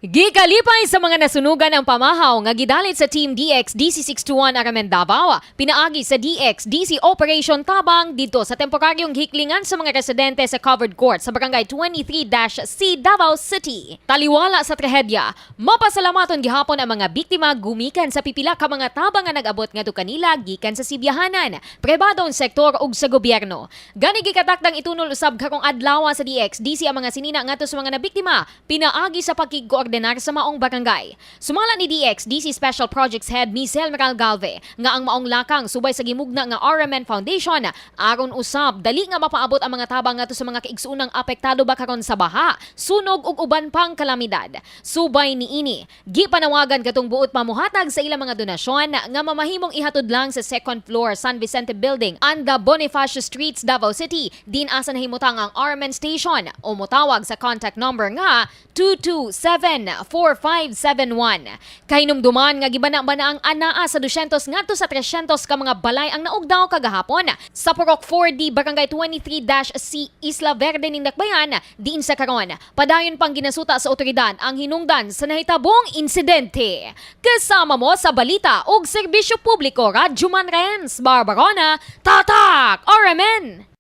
Gikalipay sa mga nasunugan ang pamahaw nga gidalit sa Team DX DC621 Aramen Davao, pinaagi sa DX DC Operation Tabang dito sa temporaryong hiklingan sa mga residente sa covered court sa Barangay 23-C Davao City. Taliwala sa trahedya, mapasalamaton gihapon ang mga biktima gumikan sa pipila ka mga tabang nga nag-abot ngadto kanila gikan sa Sibyahanan, pribadong sektor ug sa gobyerno. Gani gikatakdang itunol usab karong adlaw sa DX DC ang mga sinina ngadto sa mga nabiktima, pinaagi sa pagkikoordinar sa maong barangay. Sumala ni DX DC Special Projects Head Michelle Meral Galve nga ang maong lakang subay sa gimugna nga RMN Foundation aron usab dali nga mapaabot ang mga tabang ngadto sa mga kaigsuunang apektado ba karon sa baha, sunog ug uban pang kalamidad. Subay niini, gipanawagan katong buot mamuhatag sa ilang mga donasyon nga mamahimong ihatod lang sa second floor San Vicente Building and the Bonifacio Streets, Davao City, din asa nahimutang ang RMN Station o motawag sa contact number nga 227-4571. Kahinumduman nga gibana-bana ang anaa sa 200 ngadto sa 300 ka mga balay ang naugdaw kagahapon sa Purok 4D Barangay 23-C Isla Verde ning Dakbayan diin sa karon. Padayon pang ginasuta sa otoridad ang hinungdan sa nahitabong insidente. Kasama mo sa balita ug serbisyo publiko Radyo Manrens, Barbarona, Tatak, RMN!